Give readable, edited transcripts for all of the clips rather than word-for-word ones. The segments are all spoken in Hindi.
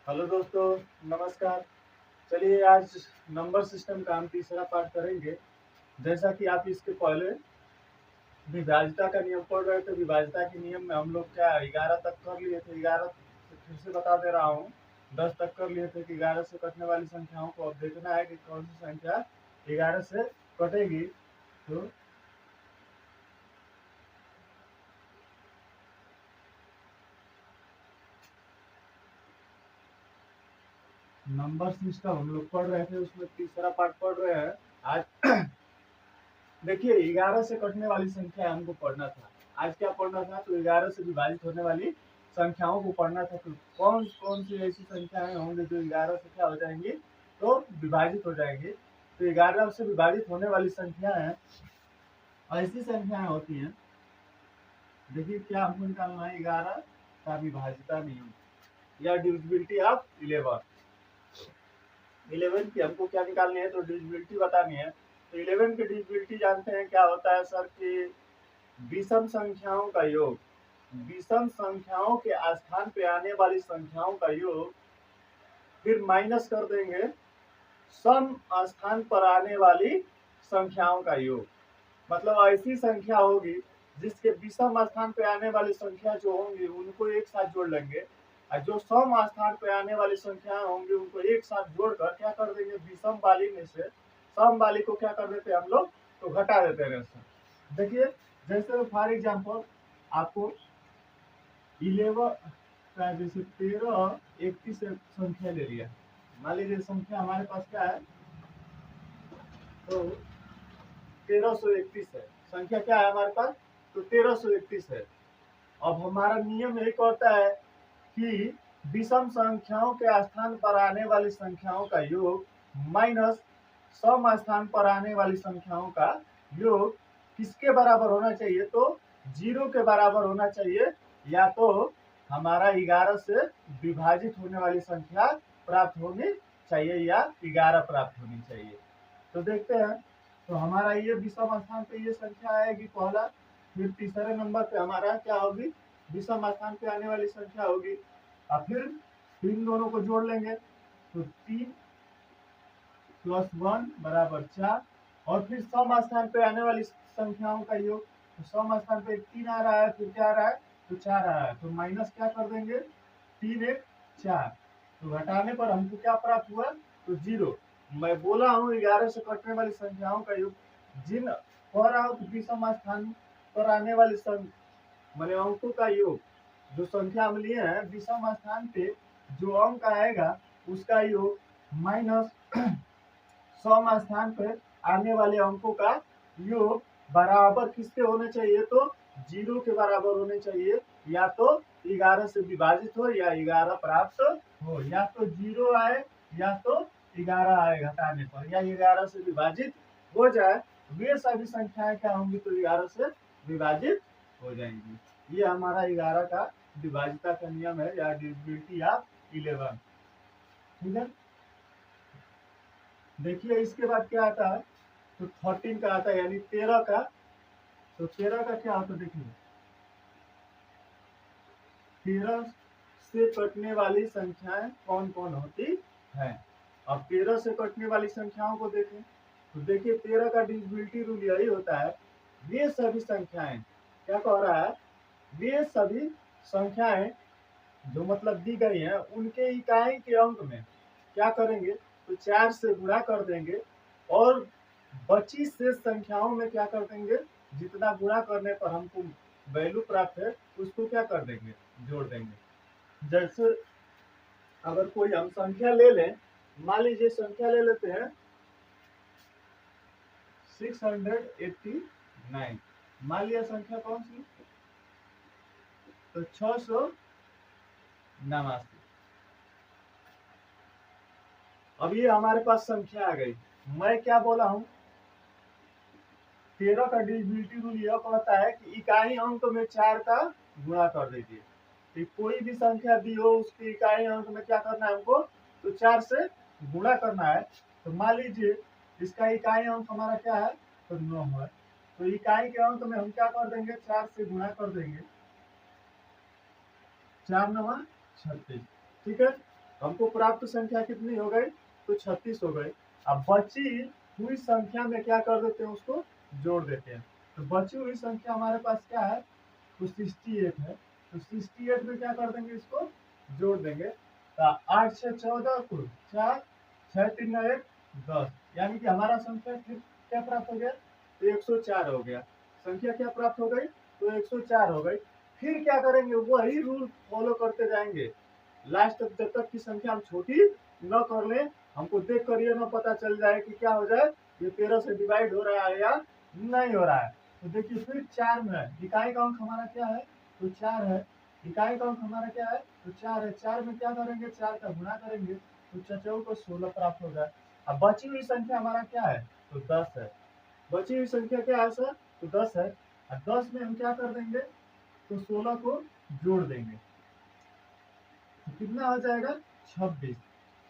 हेलो दोस्तों, नमस्कार। चलिए आज नंबर सिस्टम का हम तीसरा पार्ट करेंगे। जैसा कि आप इसके पहले विभाज्यता का नियम पढ़ रहे थे। विभाज्यता के नियम में हम लोग क्या 11 तक कर लिए थे। 11 फिर से बता दे रहा हूँ, 10 तक कर लिए थे कि 11 से कटने वाली संख्याओं को अब देखना है कि कौन सी संख्या 11 से कटेगी। तो नंबर सिस्टम हम लोग पढ़ रहे थे, उसमें तीसरा पार्ट पढ़ रहे हैं आज। देखिए 11 से कटने वाली संख्या हमको पढ़ना था। आज क्या पढ़ना था? तो 11 से विभाजित होने वाली संख्याओं को पढ़ना था। तो कौन कौन सी ऐसी संख्याएं होंगी जो 11 से क्या हो जाएंगी, तो विभाजित हो जाएंगी। तो 11 से विभाजित होने वाली संख्याएं ऐसी संख्याएं होती हैं। देखिए क्या हमको निकालना है, 11 का विभाज्यता नियम या डिविजिबिलिटी ऑफ 11। 11 की हमको क्या निकालनी है, तो डिविजिबिलिटी बतानी है। तो 11 की डिविजिबिलिटी जानते हैं क्या होता है सर? कि विषम संख्याओं का योग, विषम संख्याओं के स्थान पे आने वाली संख्याओं का योग, फिर माइनस कर देंगे सम स्थान पर आने वाली संख्याओं का योग। मतलब ऐसी संख्या होगी जिसके विषम स्थान पे आने वाली संख्या जो होंगी उनको एक साथ जोड़ लेंगे, और जो सम स्थान पे आने वाली संख्या होंगी उनको एक साथ जोड़कर क्या कर देंगे, विषम वाली में से सम वाली को क्या कर देते हैं हम लोग, तो घटा देते हैं। देखिए जैसे फॉर एग्जाम्पल आपको 11 का जैसे 13 31 संख्या ले लिया। मान लीजिए संख्या हमारे पास क्या है, तो 1331 है। संख्या क्या है हमारे पास, तो 1331 है। अब हमारा नियम यही कहता है कि विषम संख्याओं के स्थान पर आने वाली संख्याओं का योग माइनस सम स्थान पर आने वाली संख्याओं का योग किसके बराबर होना चाहिए, तो 0 के बराबर होना चाहिए, या तो हमारा 11 से विभाजित होने वाली संख्या प्राप्त होनी चाहिए, या 11 प्राप्त होनी चाहिए। तो देखते हैं, तो हमारा ये विषम स्थान पे ये संख्या आएगी पहला। फिर तीसरे नंबर पे हमारा क्या होगी, विषम स्थान पे आने वाली संख्या होगी। और फिर इन दोनों को जोड़ लेंगे, तो 3 + 1 = 4। और फिर सम स्थान पे आने वाली संख्याओं का योग, तो सम स्थान पे 3 आ रहा है, फिर क्या आ रहा है, तो 4 आ रहा है। तो माइनस क्या कर देंगे, 3 1 4। तो घटाने पर हमको क्या प्राप्त हुआ, तो 0। मैं बोला हूँ 11 से कटने वाली संख्याओं का योग, जिन कह रहा हूँ विषम स्थान पर आने वाली मैंने अंकों का योग, जो संख्या हम लिए हैं विषम स्थान पे जो अंक आएगा उसका योग माइनस सम स्थान पर आने वाले अंकों का योग बराबर किसके होने चाहिए, तो 0 के बराबर होने चाहिए। या तो 11 से विभाजित हो या 11 प्राप्त हो, या तो 0 आए या तो 11 आए घटाने पर, या 11 से विभाजित हो जाए। वे सभी संख्याएं क्या होंगी, तो 11 से विभाजित हो जाएंगी। ये हमारा 11 का विभाजिता का नियम है, या डिविजिबिलिटी ऑफ 11। ठीक है। देखिए इसके बाद क्या आता है, तो 13 का आता है, यानी 13 का। तो 13 का क्या होता है, देखिए 13 से कटने वाली संख्याएं कौन कौन होती है। अब 13 से कटने वाली संख्याओं को देखें, तो देखिए 13 का डिविजिबिलिटी रूल यही होता है, वे सभी संख्याएं, क्या कह रहा है, वे सभी संख्याएं जो मतलब दी गई हैं उनके इकाई के अंक में क्या करेंगे, तो 4 से गुणा कर देंगे, और बची शेष संख्याओं में क्या कर देंगे, जितना गुणा करने पर हमको वैल्यू प्राप्त है उसको क्या कर देंगे, जोड़ देंगे। जैसे अगर कोई हम संख्या ले लें, मान लीजिए संख्या ले लेते हैं 689। मान लिया संख्या कौन सी, तो 689। अब ये हमारे पास संख्या आ गई। मैं क्या बोला हूं, 13 का डिविजिबिलिटी रूल यह कहता है कि इकाई अंक में 4 का गुणा कर दीजिए। तो कोई भी संख्या दी हो उसके इकाई अंक में क्या करना है हमको, तो 4 से गुणा करना है। तो मान लीजिए इसका इकाई अंक हमारा क्या है, तो 9 है। तो इकाई के अंक में हम क्या कर देंगे, 4 से गुणा कर देंगे, 4 9 36। ठीक है। हमको प्राप्त संख्या कितनी हो गई, तो 36 हो गई। अब बची हुई संख्या में क्या कर देते हैं, उसको जोड़ देते हैं। तो बची हुई संख्या हमारे पास क्या है, तो 68 है। तो 68 में क्या कर देंगे, इसको जोड़ देंगे। तो 8 से 14 को 4, 6 3 1 10, यानी कि हमारा संख्या क्या प्राप्त हो गया, तो 104 हो गया। संख्या क्या प्राप्त हो गई, तो 104 हो गई। फिर क्या करेंगे, वही रूल फॉलो करते जाएंगे लास्ट तक, जब तक की संख्या हम छोटी न कर ले, हमको देख कर ये न पता चल जाए कि क्या हो जाए, ये 13 से डिवाइड हो रहा है या नहीं हो रहा है। तो देखिए फिर 4 में है, इकाई का अंक हमारा क्या है, तो 4 है। इकाई का अंक हमारा क्या है, तो 4 है। 4 में क्या करेंगे, 4 का गुणा करेंगे, तो 4 को 16 प्राप्त होगा। अब बची हुई संख्या हमारा क्या है, तो 10 है। बची हुई संख्या क्या है सर, तो 10 है। और 10 में हम क्या कर देंगे, तो 16 को जोड़ देंगे, तो कितना हो जाएगा, 26।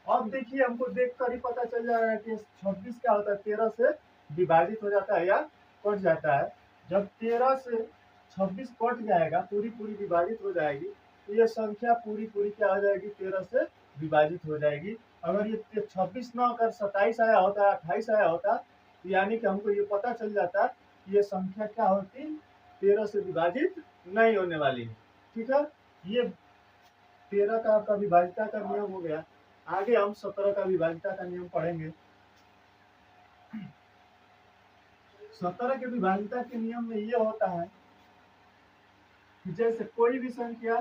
अब देखिए हमको देख कर ही पता चल जा रहा है कि 26 क्या होता है, 13 से विभाजित हो जाता है या कट जाता है। जब 13 से 26 कट जाएगा, पूरी पूरी विभाजित हो जाएगी, तो ये संख्या पूरी पूरी क्या हो जाएगी, 13 से विभाजित हो जाएगी। अगर ये 26 ना अगर 27 आया होता, 28 आया होता, तो यानी कि हमको ये पता चल जाता कि ये संख्या क्या होती, 13 से विभाजित नहीं होने वाली है। ठीक है, ये 13 का आपका विभाजिता का नियम हो गया। आगे हम 17 का विभाजिता का नियम पढ़ेंगे। 17 के विभाजिता के नियम में ये होता है कि जैसे कोई भी संख्या,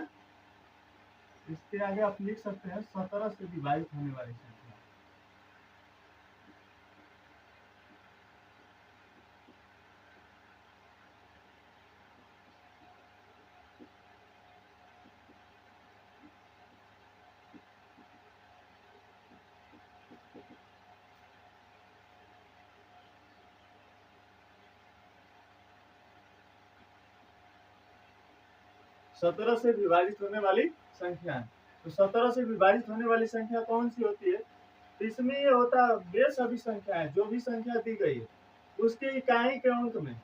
इसके आगे आप लिख सकते हैं 17 से विभाजित होने वाली संख्या। सत्रह से विभाजित होने वाली संख्या, तो 17 से विभाजित होने वाली संख्या कौन सी होती है, तो इसमें ये होता है बेसभी संख्या है, जो भी संख्या दी गई है उसके इकाई के अंक में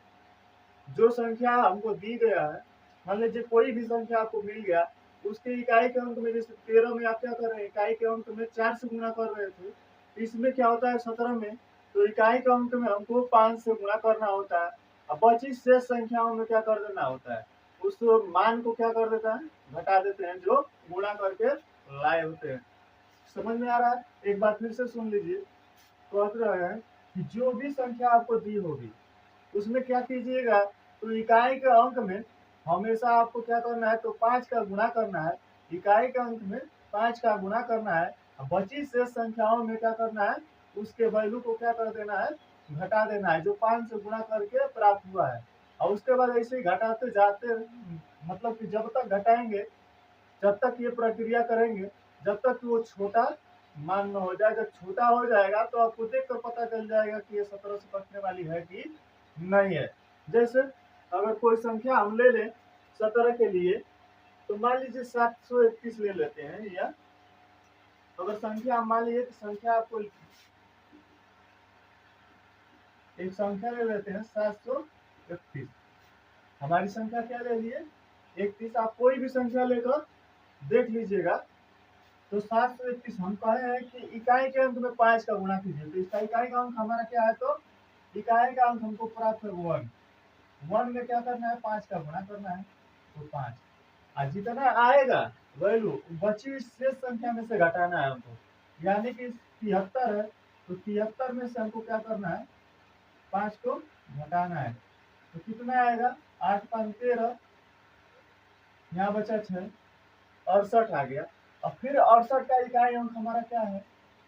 जो संख्या हमको दी गया है, मान लीजिए कोई भी संख्या आपको मिल गया, उसके इकाई के अंक में, जैसे 13 में आप क्या कर रहे हैं, इकाई के अंक में 4 से गुणा कर रहे थे, इसमें क्या होता है 17 में, तो इकाई के अंक में हमको 5 से गुणा करना होता है। अब बची शेष संख्याओं में क्या कर देना होता है, उस मान को क्या कर देता है, घटा देते हैं, जो गुणा करके लाए होते हैं। समझ में आ रहा है, एक बार फिर से सुन लीजिए। कह रहे हैं कि जो भी संख्या आपको दी होगी उसमें क्या कीजिएगा, तो इकाई के अंक में हमेशा आपको क्या करना है, तो 5 का गुणा करना है। इकाई के अंक में 5 का गुणा करना है। बची शेष संख्याओं में क्या करना है, उसके वैल्यू को क्या कर देना है, घटा देना है, जो 5 से गुणा करके प्राप्त हुआ है। और उसके बाद ऐसे ही घटाते जाते, मतलब कि जब तक घटाएंगे, जब तक ये प्रक्रिया करेंगे, जब तक वो छोटा मान न हो जाए। जब छोटा हो जाएगा तो आपको देख कर पता चल जाएगा कि ये 17 से कटने वाली है कि नहीं है। जैसे अगर कोई संख्या हम ले लें 17 के लिए, तो मान लीजिए 731 ले लेते हैं, या अगर संख्या हम मान लीजिए, तो संख्या आपको एक संख्या ले लेते हैं 731। हमारी संख्या क्या ले लिए, 31। आप कोई भी संख्या लेकर देख लीजिएगा, तो 731 हम कहे हैं कि इकाई के अंक में 5 का गुणा कीजिए, तो इसका इकाई का अंक हमारा क्या है, तो इकाई का अंक हमको प्राप्त है 1। 1 में क्या करना है, 5 का गुणा करना है, तो 5। और जितना आएगा वैल्यू बची शेष संख्या में से घटाना है हमको, यानी कि 73 है, तो 73 में से हमको क्या करना है, 5 को घटाना है, तो कितना आएगा, 8 5 13, यहाँ बचा 6, 68 आ गया। और फिर 68 का इकाई अंक हमारा क्या है,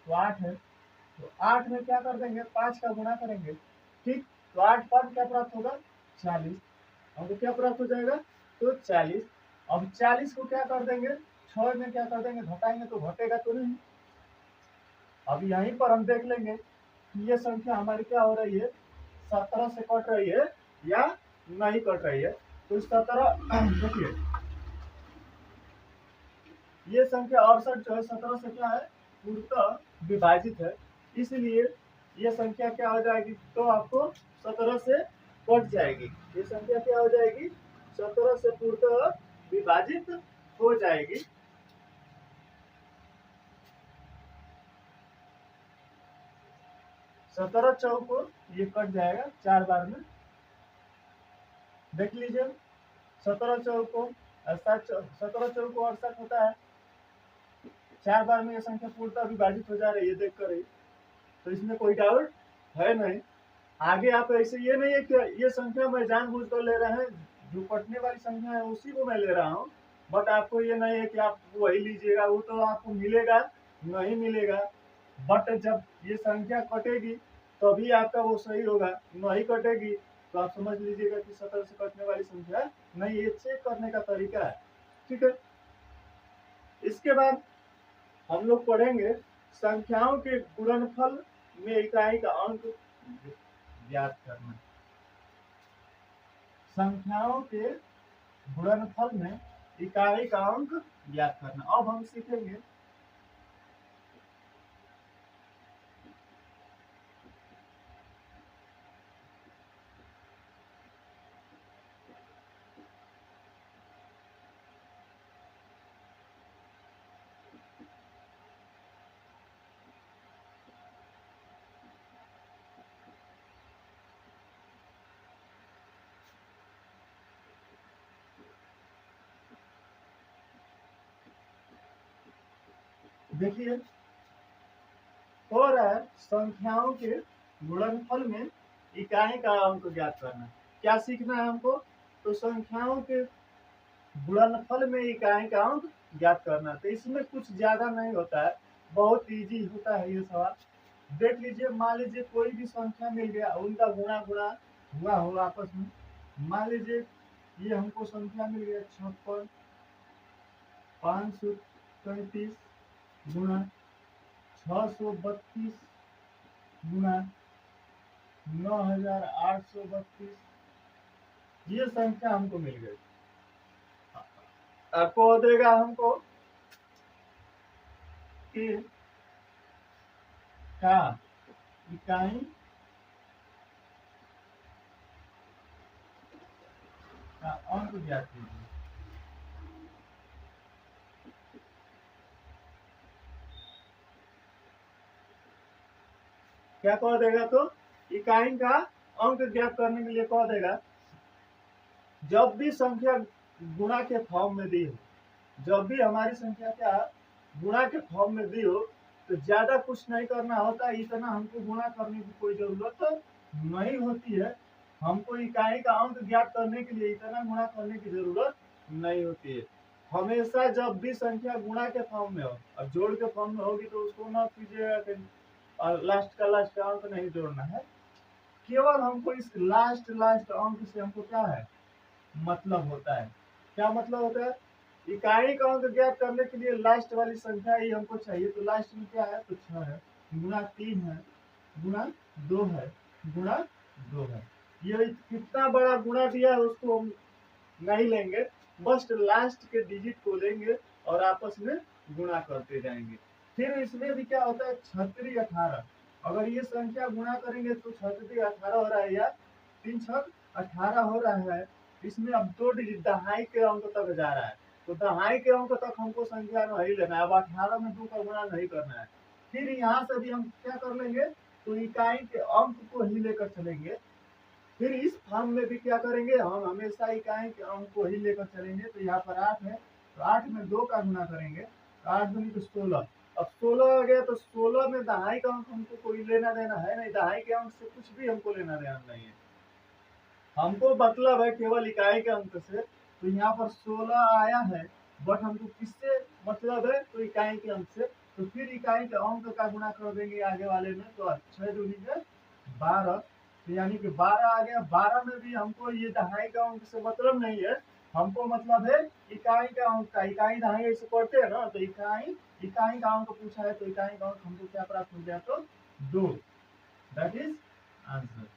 तो 8 है। तो 8 में क्या कर देंगे, 5 का गुणा करेंगे, ठीक। तो 8 5 क्या प्राप्त होगा, 40। हमको क्या प्राप्त हो जाएगा, तो 40। अब 40 को क्या कर देंगे, 6 में क्या कर देंगे, घटाएंगे, तो घटेगा तो नहीं। अब यहीं पर हम देख लेंगे कि ये संख्या हमारी क्या हो रही है, 17 से कट रही है या नहीं कट रही है। तो 17 देखिए, ये संख्या 68 जो है 17 से क्या है, पूर्णतः विभाजित है, इसलिए ये संख्या क्या हो जाएगी, तो आपको 17 से कट जाएगी। ये संख्या क्या हो जाएगी, 17 से पूर्णतः विभाजित हो जाएगी। 17 चौको ये कट जाएगा 4 बार में, देख लीजिए 17 चौको 68 होता है, 4 बार में ये संख्या पूर्णतः विभाजित हो जा रही है देख कर ही, तो इसमें कोई डाउट है नहीं। आगे आप ऐसे ये नहीं है कि ये संख्या मैं जानबूझ कर ले रहे हैं, जो कटने वाली संख्या है उसी को मैं ले रहा हूँ, बट आपको ये नहीं है कि आप वही लीजिएगा, वो तो आपको मिलेगा नहीं मिलेगा, बट जब ये संख्या कटेगी तभी आपका वो सही होगा, नहीं कटेगी तो आप समझ लीजिएगा कि 17 से कटने वाली संख्या नहीं, ये चेक करने का तरीका है। ठीक है, इसके बाद हम लोग पढ़ेंगे संख्याओं के गुणनफल में इकाई का अंक ज्ञात करना। संख्याओं के गुणनफल में इकाई का अंक ज्ञात करना। अब हम सीखेंगे देखिए हो रहा है संख्याओं के गुणनफल में इकाई का अंक ज्ञात करना। क्या सीखना है हमको? तो संख्याओं के गुणनफल में इकाई का अंक ज्ञात करना। तो इसमें कुछ ज्यादा नहीं होता है, बहुत इजी होता है ये सवाल। देख लीजिए, मान लीजिए कोई भी संख्या मिल गया, उनका गुणा गुणा हुआ हो आपस में। मान लीजिए ये हमको संख्या मिल गया 56 533 गुणा 632 गुणा 9832, ये संख्या हमको मिल गई। आपको देगा हमको कि का इकाई का अंक ज्ञात कीजिए। क्या कह देगा? तो इकाई का अंक ज्ञात करने के लिए कह देगा जब भी संख्या गुणा के फॉर्म में दी हो, जब भी हमारी संख्या क्या गुणा के फॉर्म में दी हो, तो ज्यादा कुछ नहीं करना होता, इतना हमको गुणा करने की कोई जरूरत नहीं होती है। हमको इकाई का अंक ज्ञात करने के लिए इतना गुणा करने की जरूरत नहीं होती है। हमेशा जब भी संख्या गुणा के फॉर्म में हो, अब जोड़ के फॉर्म में होगी तो उसको न कीजिएगा कि लास्ट का अंक नहीं जोड़ना है, केवल हमको इस लास्ट अंक से हमको क्या है मतलब होता है। क्या मतलब होता है? इकाई का अंक ज्ञात करने के लिए लास्ट वाली संख्या ही हमको चाहिए। तो लास्ट में क्या है? तो 6 है, गुणा 3 है, गुणा 2 है, गुणा 2 है। ये कितना बड़ा गुणा दिया है उसको हम नहीं लेंगे, बस लास्ट के डिजिट को लेंगे और आपस में गुणा करते जाएंगे। फिर इसमें भी क्या होता है 36 18, अगर ये संख्या गुणा करेंगे तो 36 18 हो रहा है या 3 छक 18 हो रहा है। इसमें अब 2 डिजिट दहाई के अंक तक जा रहा है, तो दहाई के अंक तक हमको संख्या नहीं लेना है। अब 18 में 2 का गुणा नहीं करना है। फिर यहाँ से भी हम क्या कर लेंगे? तो इकाई के अंक को ही लेकर चलेंगे। फिर इस फॉर्म में भी क्या करेंगे? हम हमेशा इकाई के अंक को ही लेकर चलेंगे। तो यहाँ पर 8 है, तो 8 में 2 का गुणा करेंगे, तो 8 दूनी तो 16। अब 16 आ गया, तो 16 में दहाई का अंक हमको कोई लेना देना है नहीं, दहाई के अंक से कुछ भी हमको लेना देना नहीं है। हमको मतलब है केवल इकाई के अंक से। तो यहाँ पर 16 आया है, बट हमको किससे मतलब है? तो इकाई के अंक से। तो फिर इकाई के अंक का गुणा कर देंगे आगे वाले में, तो 6 दूनी 12, तो यानी कि 12 आ गया। 12 में भी हमको ये दहाई का अंक से मतलब नहीं है, हमको मतलब है इकाई का अंक का। इकाई दहाई ऐसे पढ़ते हैं ना, तो इकाई का अंक पूछा है, तो इकाई का अंक हमको क्या प्राप्त हो गया? तो 2। That is answer.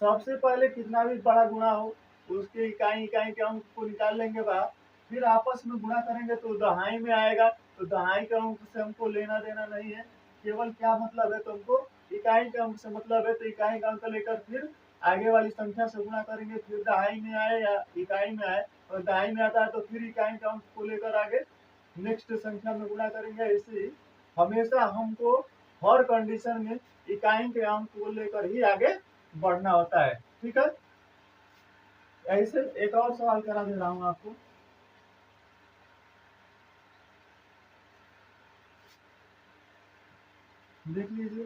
सबसे पहले कितना भी बड़ा गुणा हो उसके इकाई के अंक को निकाल लेंगे बाहर, फिर आपस में गुणा करेंगे तो दहाई में आएगा। तो दहाई के अंक से हमको लेना देना नहीं है, केवल क्या मतलब है? तो हमको इकाई के अंक से मतलब है। तो इकाई का अंक लेकर फिर आगे वाली संख्या से गुणा करेंगे, फिर दहाई में आए या इकाई में आए, और दहाई में आता है तो फिर इकाई के अंक को लेकर आगे नेक्स्ट संख्या में गुणा करेंगे। ऐसे ही हमेशा हमको हर कंडीशन में इकाई के अंक को लेकर ही आगे बढ़ना होता है। ठीक है, ऐसे एक और सवाल करा दे रहा हूं आपको। देख लीजिए,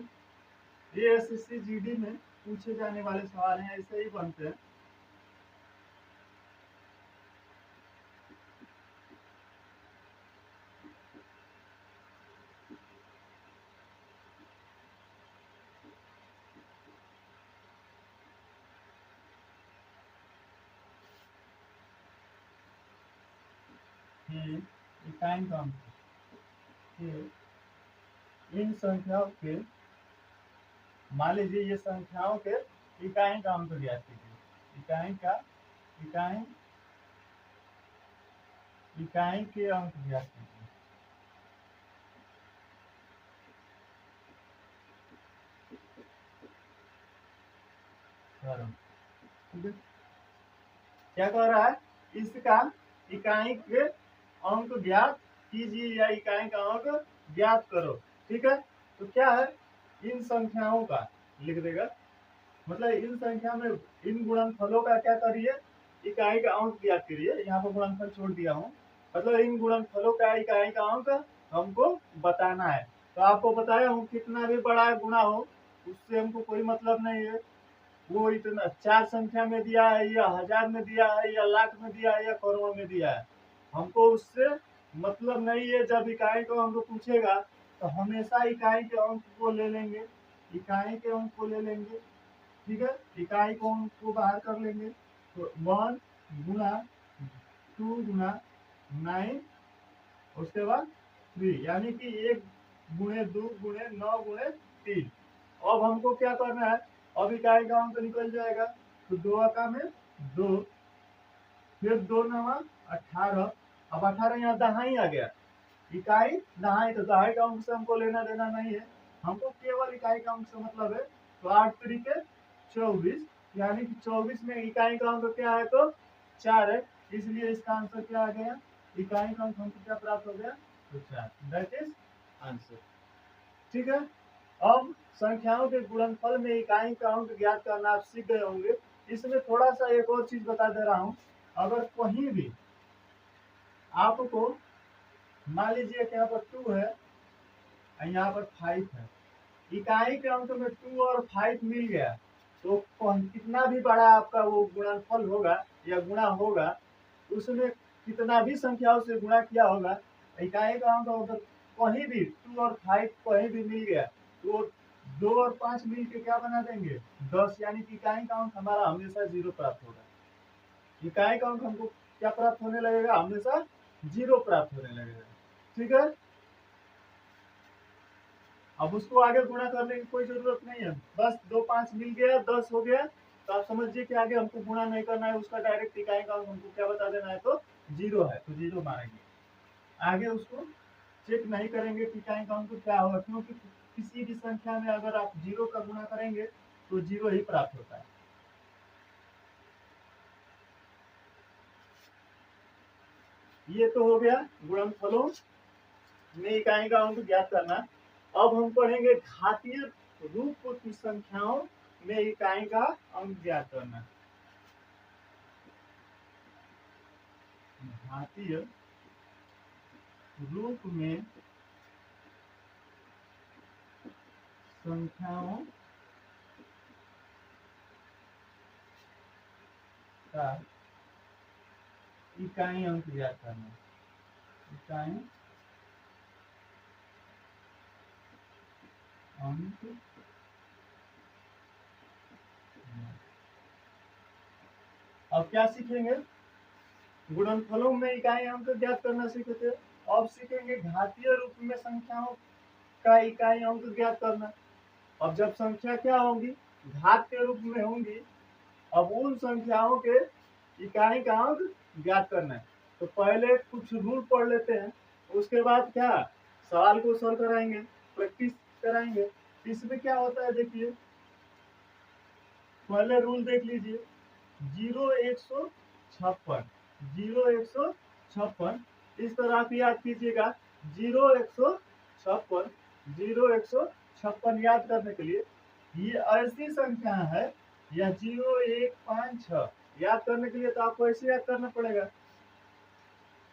ये एसएससी जीडी में पूछे जाने वाले सवाल हैं, ऐसे ही बनते हैं। इकाई का अंक इन संख्याओं के, मान लीजिए ये संख्याओं के इकाई का अंक ज्ञात कीजिए। इकाई इकाई के अंक ज्ञात कीजिए। क्या कह रहा है, इसका इकाई के अंक ज्ञात कीजिए या इकाई का अंक ज्ञात करो। ठीक है, तो क्या है, इन संख्याओं का लिख देगा, मतलब इन संख्या में इन गुणनफलों का क्या करिए, इकाई का अंक ज्ञात करिए। यहाँ पर गुणनफल छोड़ दिया हूँ, मतलब इन गुणनफलों का इकाई का अंक हमको बताना है। तो आपको बताया हूँ, कितना भी बड़ा गुणा हो उससे हमको कोई मतलब नहीं है। वो इतना 4 संख्या में दिया है या 1000 में दिया है या लाख में दिया है या करोड़ में दिया है, हमको उससे मतलब नहीं है। जब इकाई का अंक पूछेगा तो हमेशा इकाई के अंक को ले लेंगे, इकाई के अंक को ले लेंगे। ठीक है, इकाई को अंक को बाहर कर लेंगे, तो 1 गुना 2 गुना 9, उसके बाद 3, यानी कि 1 गुणे 2 गुणे 9 गुणे 3। अब हमको क्या करना है, अब इकाई का अंक निकल जाएगा, तो 2 अका में 2, फिर 2 9 18। अब 18 यहाँ दहाई आ गया, इकाई दहाई, तो दहाई का अंक से हमको लेना देना नहीं है, हमको केवल इकाई का अंक से मतलब है। तो 8 तरीके 24, यानी कि 24 में इकाई का अंक क्या है, तो 4 है, इसलिए इसका आंसर क्या आ गया, इकाई का अंक हमको क्या प्राप्त हो गया, तो 4, दैट इज आंसर। ठीक है, अब संख्याओं के गुणनफल में इकाई का अंक ज्ञात करना आप सीख गए होंगे। इसमें थोड़ा सा एक और चीज बता दे रहा हूं, अगर कहीं भी आपको मान लीजिए कि यहाँ पर 2 है, यहाँ पर 5 है, इकाई के अंक में 2 और 5 मिल गया, तो कितना भी बड़ा आपका वो गुणनफल होगा या गुणा होगा, उसमें कितना भी संख्याओं से गुणा किया होगा, इकाई का अंक अगर कहीं भी 2 और 5 कहीं भी मिल गया, तो 2 और 5 मिल के क्या बना देंगे, 10, यानी कि इकाई का अंक हमारा हमेशा 0 प्राप्त होगा। इकाई का अंक हमको क्या प्राप्त होने लगेगा, हमेशा 0 प्राप्त होने लगेगा। ठीक है, अब उसको आगे गुणा करने की कोई जरूरत नहीं है, बस 2 5 मिल गया 10 हो गया, तो आप समझिए कि आगे हमको गुणा नहीं करना है, उसका डायरेक्ट इकाई का अंक हमको क्या बता देना है, तो 0 है, तो 0 मानेंगे, आगे उसको चेक नहीं करेंगे कि इकाई का अंक क्या होगा, क्योंकि किसी भी संख्या में अगर आप 0 का गुणा करेंगे तो 0 ही प्राप्त होता है। ये तो हो गया गुणनफलों में इकाई का अंक ज्ञात करना। अब हम पढ़ेंगे घातीय रूप की संख्याओं में इकाई का अंक ज्ञात करना। घातीय रूप में संख्याओं का इकाई अंक ज्ञात करना। इकाई अंक, अब क्या सीखेंगे, गुणनफलों में इकाई अंक ज्ञात करना सीखे थे, अब सीखेंगे घातीय रूप में संख्याओं का इकाई अंक ज्ञात करना। अब जब संख्या क्या होगी, घात के रूप में होंगी, अब उन संख्याओं के इकाई का अंक ज्ञात करना है। तो पहले कुछ रूल पढ़ लेते हैं, उसके बाद क्या सवाल को सॉल्व कराएंगे, प्रैक्टिस कराएंगे। इसमें क्या होता है, देखिए पहले रूल देख लीजिए, 0 156, 0 156, इस तरह आप याद कीजिएगा, 0 156, 0 156, 56 याद करने के लिए ये ऐसी संख्या है, या 0156 याद करने के लिए तो आपको ऐसे याद करना पड़ेगा,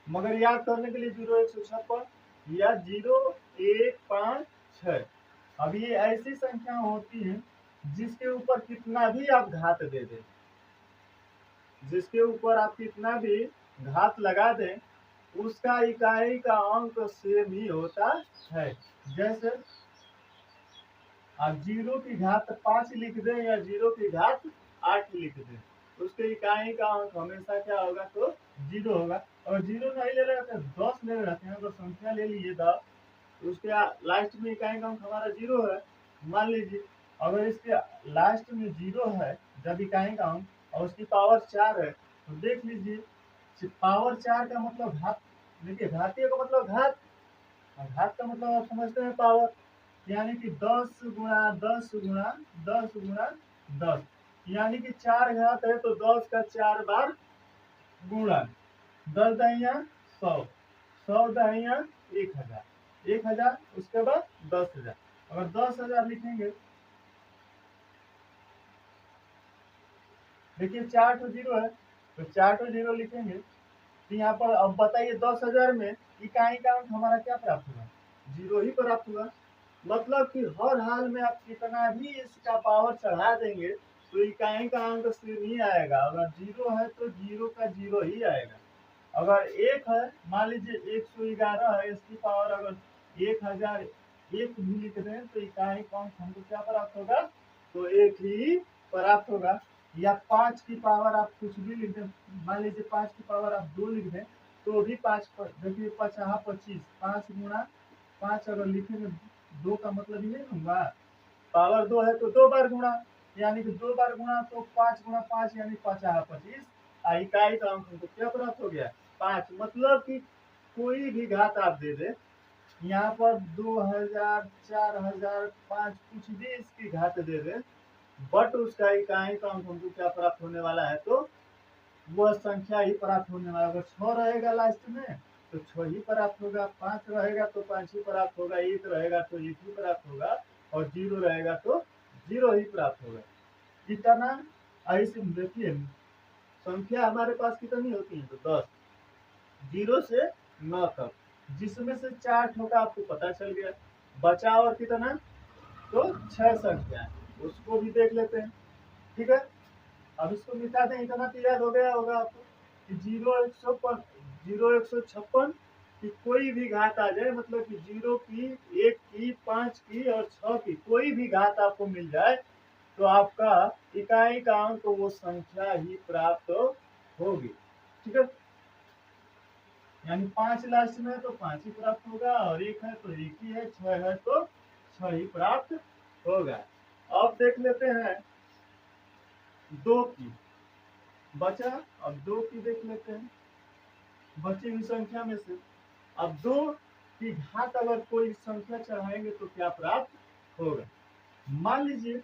मगर याद करने के लिए 0156 या 0156। अब ये ऐसी संख्या होती है जिसके ऊपर कितना भी आप घात दे दें, जिसके ऊपर आप कितना भी घात लगा दें, उसका इकाई का अंक सेम ही होता है। जैसे आप 0 की घात 5 लिख दें या 0 की घात 8 लिख दें, उसके इकाई का अंक हमेशा क्या होगा, तो 0 होगा। और 0 नहीं ले रहे थे 10 ले रहे हैं, अगर संख्या ले लिए 10, तो उसके लास्ट में इकाई का अंक हमारा 0 है। मान लीजिए अगर इसके लास्ट में 0 है जब इकाई का अंक, और उसकी पावर 4 है, तो देख लीजिए पावर 4 का मतलब घात, देखिए घातीय का मतलब घात, और घात का मतलब आप समझते हैं पावर, यानी कि 10 गुणा 10 गुणा 10 गुणा 10, यानी कि 4 घात है तो 10 का 4 बार गुणा, 10 दहिया 100, 100 दहिया 1000, 1000 उसके बाद 10,000। अगर 10,000 लिखेंगे, देखिए 4 तो 0 है, तो 4 तो 0 लिखेंगे, तो यहाँ पर अब बताइए 10,000 में इकाई का अंक हमारा क्या प्राप्त हुआ, 0 ही प्राप्त हुआ। मतलब कि हर हाल में आप कितना भी इसका पावर चढ़ा देंगे तो इकाई का अंक सेम ही आएगा। अगर 0 है तो 0 का 0 ही आएगा। अगर 1 है, मान लीजिए 111 है, इसकी पावर अगर 1001 भी लिख दें तो इकाई का अंक हमको क्या प्राप्त होगा, तो 1 ही प्राप्त होगा। या 5 की पावर आप कुछ भी लिख दें, मान लीजिए 5 की पावर आप 2 लिख दें तो भी 5 पर, देखिए 5 25, 5 गुणा 5 अगर लिखेंगे 2 का मतलब ये होगा, पावर 2 है तो 2 बार गुणा, यानी कि 2 बार गुणा तो 5 गुणा 5 यानी 5 25, इकाई का अंक हमको क्या प्राप्त हो गया, 5। मतलब कि कोई भी घात आप दे दे, यहाँ पर 2000 4000 5 कुछ भी इसकी घात दे दे, बट उसका इकाई का अंक हमको क्या प्राप्त होने वाला है, तो वह संख्या ही प्राप्त होने वाला। अगर 6 रहेगा लास्ट में तो 6 ही प्राप्त होगा, 5 रहेगा तो 5 ही प्राप्त होगा, 1 रहेगा तो 1 ही प्राप्त होगा, और 0 रहेगा तो 0 ही प्राप्त होगा। इतना ऐसे देखिए संख्या हमारे पास कितनी होती है, तो 10, 0 से 9 तक, जिसमें से 4 ठोका आपको पता चल गया, बचा और कितना, तो 6 संख्या, उसको भी देख लेते हैं। ठीक है, अब इसको मिटा दें, इतना तो याद हो गया होगा आपको कि 0 156 की कोई भी घात आ जाए, मतलब कि 0 की 1 की 5 की और 6 की कोई भी घात आपको मिल जाए, तो आपका इकाई का अंक वो संख्या ही प्राप्त होगी। ठीक है, यानी 5 लास्ट में है तो 5 ही प्राप्त होगा, और 1 है तो 1 ही है, 6 है तो 6 ही प्राप्त होगा। अब देख लेते हैं 2 की, बचा, अब 2 की देख लेते हैं बची हुई संख्या में से। अब 2 की घात अगर कोई संख्या चढ़ाएंगे तो क्या प्राप्त होगा, मान लीजिए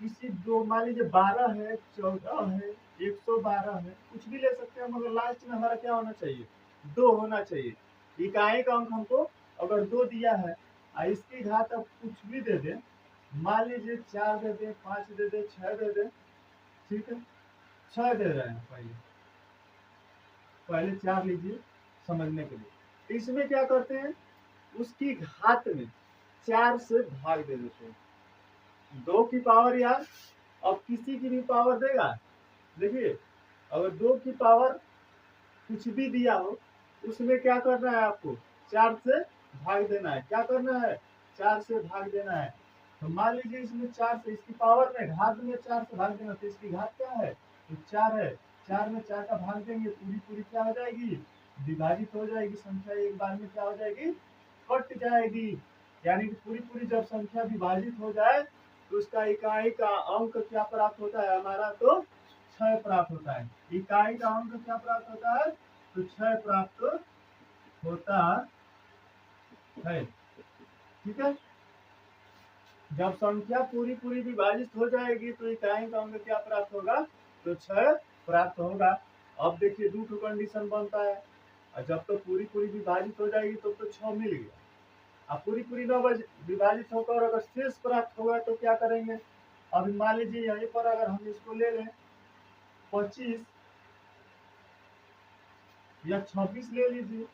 किसी दो, मान लीजिए 12 है, 14 है, 112 है, कुछ भी ले सकते हैं, मगर लास्ट में हमारा क्या होना चाहिए, 2 होना चाहिए। इकाई का अंक हमको अगर 2 दिया है, इसकी घात अब कुछ भी दे दें, मान लीजिए 4 दे दें, 5 दे दें, 6 दे दें, ठीक है, 6 दे रहे हैं, पहले 4 लीजिए समझने के लिए। इसमें क्या करते हैं, उसकी घात में 4 से भाग दे देते हैं, 2 की पावर यार अब किसी की भी पावर देगा। देखिए अगर 2 की पावर कुछ भी दिया हो, उसमें क्या करना है आपको, 4 से भाग देना है। क्या करना है, 4 से भाग देना है। तो मान लीजिए इसमें 4 से, इसकी पावर में घात में 4 से भाग देना, तो इसकी घात क्या है, तो 4 है, 4 में 4 का भाग देंगे, पूरी पूरी क्या हो जाएगी, विभाजित हो जाएगी, संख्या एक बार में क्या हो जाएगी, कट जाएगी। यानी कि पूरी पूरी जब संख्या विभाजित हो जाए तो उसका इकाई का अंक क्या प्राप्त होता है हमारा, तो 6 प्राप्त होता है। इकाई का अंक क्या प्राप्त होता है, तो 6 प्राप्त होता है। ठीक है, जब संख्या पूरी पूरी विभाजित हो जाएगी तो इकाई का अंक क्या प्राप्त होगा, तो 6 प्राप्त होगा। अब देखिए 2 कंडीशन बनता है, और जब तो पूरी पूरी विभाजित हो जाएगी तो 6 मिल गया, अब पूरी पूरी 9 विभाजित होकर अगर शेष प्राप्त होगा तो क्या करेंगे। अभी मान लीजिए यहीं पर अगर हम इसको ले लें 25 या 26 ले लीजिए,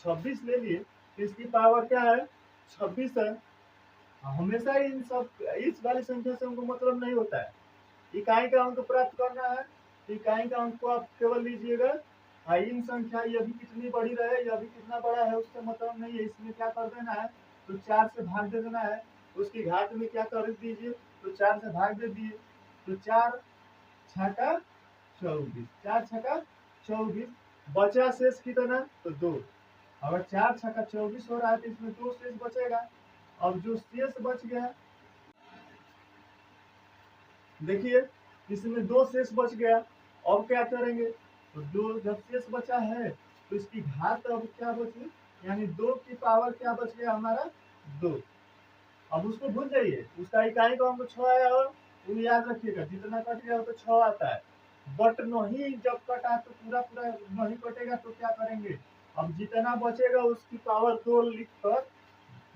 26 ले लिए तो इसकी पावर क्या है 26 है। हमेशा इन सब इस वाली संख्या से हमको मतलब नहीं होता है। इकाई का अंक प्राप्त करना है, इकाई का अंक को आप केवल लीजिएगा। इन संख्या ये भी कितनी बड़ी रहे, यह भी कितना बड़ा है उससे मतलब नहीं है। इसमें क्या कर देना है तो 4 से भाग दे देना है। उसकी घात में क्या कर दीजिए तो 4 से भाग दे दिए तो 4 छका 24, 4 छका 24, बचा शेष कितना तो 2। अगर 4 छका 24 हो रहा है तो इसमें 2 शेष बचेगा। अब जो शेष बच गया देखिए इसमें 2 शेष बच गया। अब क्या करेंगे तो 2 जब शेष बचा है तो इसकी घात अब क्या बची, यानी 2 की पावर क्या बच गया हमारा 2। अब उसको भूल जाइए, उसका इकाई का अंक 6 आया हो वो याद रखिएगा, जितना कट गया हो तो 6 आता है। बट नहीं जब कटा तो पूरा पूरा नहीं कटेगा तो क्या करेंगे, अब जितना बचेगा उसकी पावर 2 लिख कर,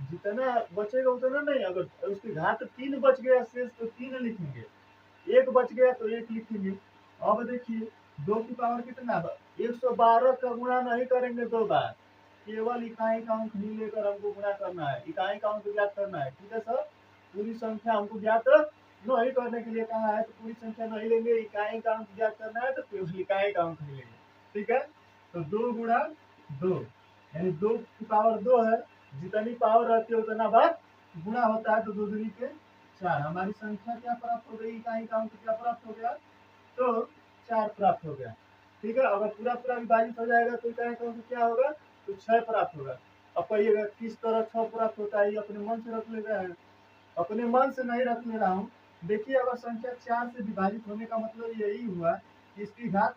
जितना बचेगा उतना नहीं, अगर उसकी घात 3 बच गया शेष तो 3 लिखेंगे, 1 बच गया तो 1 लिखेंगे। अब देखिए 2 की पावर कितना, 112 का गुणा नहीं करेंगे 2 बार, केवल इकाई का अंक ही लेकर हमको गुणा करना है, इकाई का अंक ज्ञात करना है। ठीक है सर, पूरी संख्या हमको ज्ञात नहीं करने के लिए कहा है तो पूरी संख्या नहीं लेंगे, इकाई का अंक ज्ञात करना है तो केवल इकाई का अंक ही लेंगे। ठीक है, तो 2 गुणा 2 यानी 2 की पावर 2 है, जितनी पावर रहती है उतना बार गुणा होता है तो 2 दूनी के 4। हमारी संख्या क्या प्राप्त हो गई, इकाई का अंक क्या प्राप्त हो गया तो 4 प्राप्त हो गया। ठीक है, अगर पूरा पूरा विभाजित हो जाएगा तो इकाई का अंक क्या होगा तो 6 प्राप्त होगा। अब कहिएगा किस तरह 6 प्राप्त होता है, ये अपने मन से रख ले रहे हैं, अपने मन से नहीं रख ले रहा हूँ। देखिए अगर संख्या 4 से विभाजित होने का मतलब यही हुआ कि इसकी घात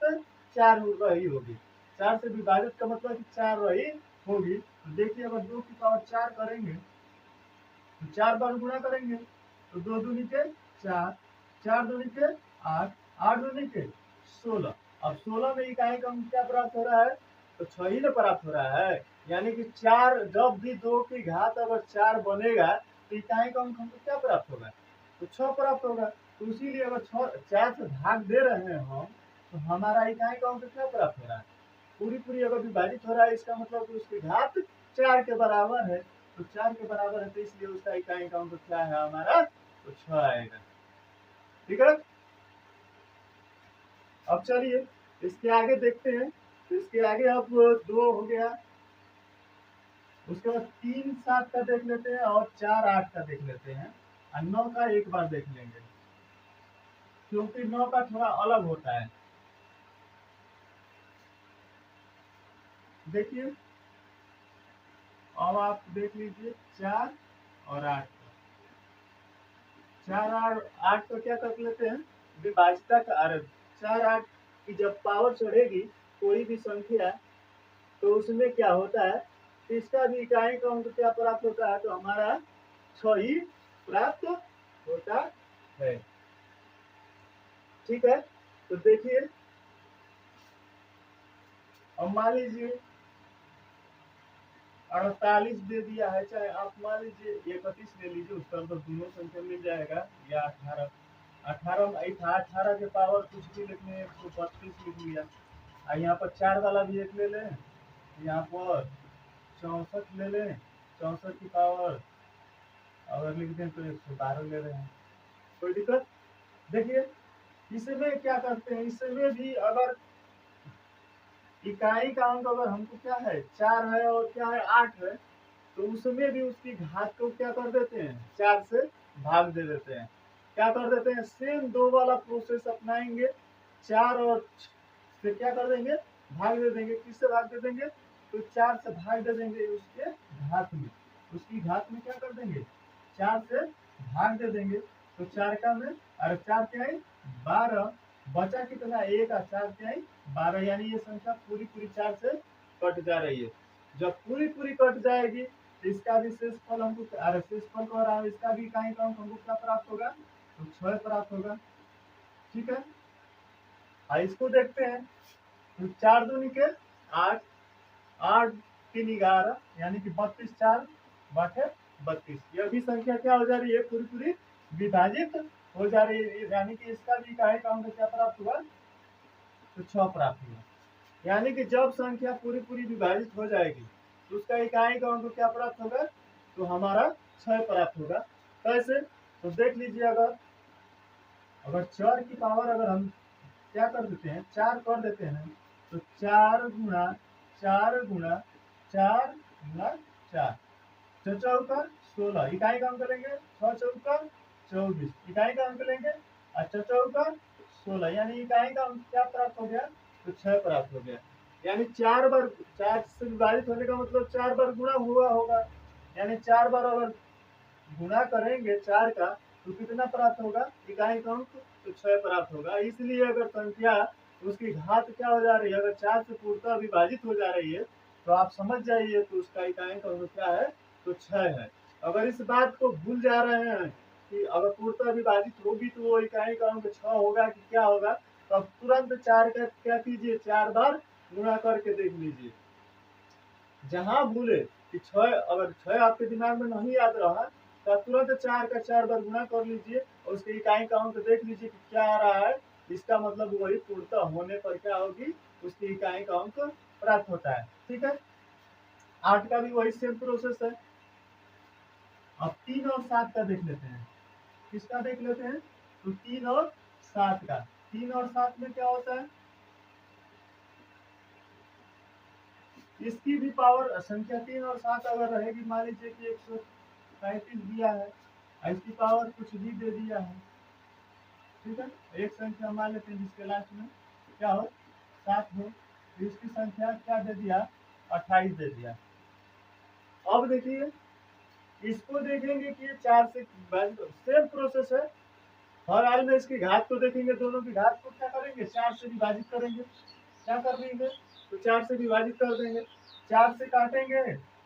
4 रही होगी, 4 से विभाजित का मतलब कि 4 रही होगी। तो देखिए अगर 2 की पावर 4 करेंगे तो 4 बार गुणा करेंगे तो 2 दूनी के 4, 4 दूनी के 8, 8 दूनी के 16। अब 16 में इकाई का अंक क्या प्राप्त हो रहा है तो 6 ही ना प्राप्त हो रहा है, यानी कि 4 जब भी 2 की घात अगर 4 बनेगा तो इकाई का अंक हमको क्या प्राप्त होगा तो 6 प्राप्त होगा। तो इसीलिए अगर 4 से भाग दे रहे हैं हम तो हमारा इकाई का अंक क्या प्राप्त हो रहा है, पूरी पूरी अगर विभाजित हो रहा है इसका मतलब कि उसकी घात 4 के बराबर है। तो 4 के बराबर है तो इसलिए उसका इकाई का अंक क्या है हमारा तो 6 आएगा। ठीक है, अब चलिए इसके आगे देखते हैं। तो इसके आगे अब 2 हो गया, उसके बाद 3 7 का देख लेते हैं और 4 8 का देख लेते हैं और 9 का एक बार देख लेंगे क्योंकि 9 का थोड़ा अलग होता है। देखिए अब आप देख लीजिए 4 और 8, 4 और 8 को क्या कर लेते हैं विभाजिता का अर्थ। 4 8 की जब पावर चढ़ेगी कोई भी संख्या तो उसमें क्या होता है, इसका भी इकाई का अंक क्या प्राप्त होता है तो हमारा 6 ही प्राप्त होता है। ठीक है, तो देखिए अब मान लीजिए 48 दे दिया है, चाहे आप मान लीजिए 31 ले लीजिए, उसका मतलब दोनों संख्या मिल जाएगा, या 18 18 के पावर कुछ भी लिखने 132 लिख लिया। यहाँ पर 4 वाला भी एक ले लें, यहाँ पर 64 ले लें, 64 की पावर अगर लिख दें तो 112 ले रहे हैं, कोई दिक्कत। देखिए इसमें क्या करते हैं, इसमें भी अगर इकाई का अंक अगर हमको क्या है 4 है और क्या है 8 है तो उसमें भी उसकी घात को क्या कर देते हैं 4 से भाग दे देते हैं। क्या कर देते हैं सेम 2 वाला प्रोसेस अपनाएंगे, 4 और से क्या कर देंगे भाग दे देंगे। किससे भाग दे देंगे तो 4 से भाग दे देंगे उसके घात में, उसकी घात में क्या कर देंगे 4 से भाग दे देंगे। तो 4 का में अरे 4 क्या है 12, बचा कितना 1 और 4 क्या है 12, यानी ये संख्या पूरी पूरी 4 से कट जा रही है। जब पूरी पूरी कट जाएगी तो इसका भी शेष फल हमको अरे शेष फल कह रहा है, इसका भी इकाई का अंक हमको क्या प्राप्त होगा तो 6 प्राप्त होगा। ठीक है, इसको देखते हैं तो 4 दूनी के 8, 8 3 11 यानी कि 32 4 बटे 32। यह भी संख्या क्या हो जा रही है, पूरी पूरी विभाजित हो जा रही है, यानी कि इसका भी इकाई का अंक क्या प्राप्त हुआ, तो 6 प्राप्त हुआ। यानी कि जब संख्या पूरी पूरी विभाजित हो जाएगी तो उसका इकाई का अंक क्या प्राप्त होगा, तो हमारा 6 प्राप्त होगा। कैसे, तो देख लीजिए, अगर अगर 4 की पावर अगर हम क्या कर देते हैं, 4 कर देते हैं, तो 4 गुणा 4 गुणा 4 गुणा 4, 6 चौका 16, इकाई का अंक लेंगे, 6 चौका 24, इकाई का अंक लेंगे, और 6 चौका 16, यानी इकाई का अंक क्या प्राप्त हो गया, तो 6 प्राप्त हो गया। यानी 4 बार 4 से विभाजित होने का मतलब 4 बार गुणा हुआ होगा, यानी 4 बार अगर गुणा करेंगे 4 का तो कितना प्राप्त होगा, इकाई का अंक, तो 6 प्राप्त होगा। इसलिए अगर संख्या उसकी घात क्या हो जा रही है, अगर 4 से पूर्णतः विभाजित हो जा रही है तो आप समझ जाइए तो उसका इकाई का अंक क्या है, तो 6 है। अगर इस बात को भूल जा रहे हैं कि अगर पूर्णतः विभाजित होगी तो वो इकाई का अंक 6 होगा कि क्या होगा, तो अब तुरंत 4 का क्या कीजिए, 4 बार गुणा करके देख लीजिए। जहां भूले कि 6, अगर 6 आपके दिमाग में नहीं याद रहा तो आप तुरंत 4 का 4 बार गुणा कर लीजिए और उसके इकाई का अंक देख लीजिए कि क्या आ रहा है। इसका मतलब वही पूर्णतः होने पर क्या होगी, उसकी इकाई का अंक प्राप्त होता है। ठीक है, 8 का भी वही सेम प्रोसेस है। अब 3 और 7 का देख लेते हैं। किसका देख लेते हैं, तो 3 और 7 का। 3 और 7 में क्या होता है, इसकी भी पावर संख्या 3 और 7 अगर रहेगी, मान लीजिए कि 135 दिया है, इसकी पावर कुछ भी दे दिया है, ठीक है, एक संख्या मान लेते हैं जिसके लास्ट में क्या हो, 7 हो, तो इसकी संख्या क्या दे दिया, 28 दे दिया। अब देखिए, इसको देखेंगे कि 4 से सेम प्रोसेस है। हर हाल में इसकी घात को देखेंगे, दोनों की घात को क्या करेंगे, 4 से विभाजित करेंगे। क्या कर देंगे, तो 4 से विभाजित कर देंगे, 4 से काटेंगे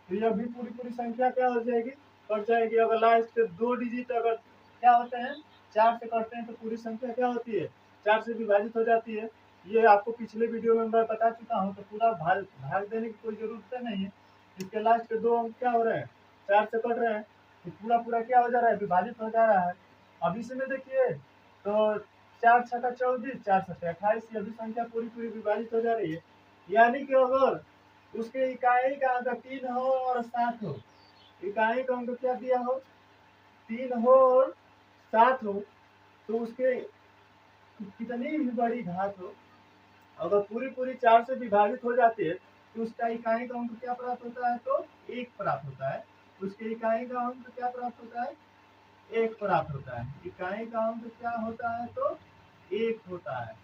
तो यह भी पूरी पूरी संख्या क्या हो जाएगी, कट जाएगी। अगर लास्ट के 2 डिजिट अगर क्या होते हैं, 4 से कटते हैं तो पूरी संख्या क्या होती है, 4 से विभाजित हो जाती है। ये आपको पिछले वीडियो में मैं बता चुका हूँ, तो पूरा भाग भाग देने की कोई जरूरत नहीं है। इसके लास्ट के 2 अंक क्या हो रहे हैं, 4 से कट रहे हैं, तो पूरा पूरा क्या हो जा रहा है, विभाजित हो जा रहा है। अब इसमें देखिए, तो 4 छक्का 24, 4 सत्ते 28, ये भी संख्या पूरी पूरी विभाजित हो जा रही है। यानी कि अगर उसके इकाई का अंक 3 हो और 7 हो, इकाई का अंक क्या दिया हो, 3 हो और 7 हो, तो उसके कितनी भी बड़ी घात हो, अगर पूरी पूरी 4 से विभाजित हो जाती है तो उसका इकाई का अंक क्या प्राप्त होता है, तो 1 प्राप्त होता है। उसके इकाई का अंक क्या प्राप्त होता है, 1 प्राप्त होता है। इकाई का अंक क्या होता है, तो 1 होता है।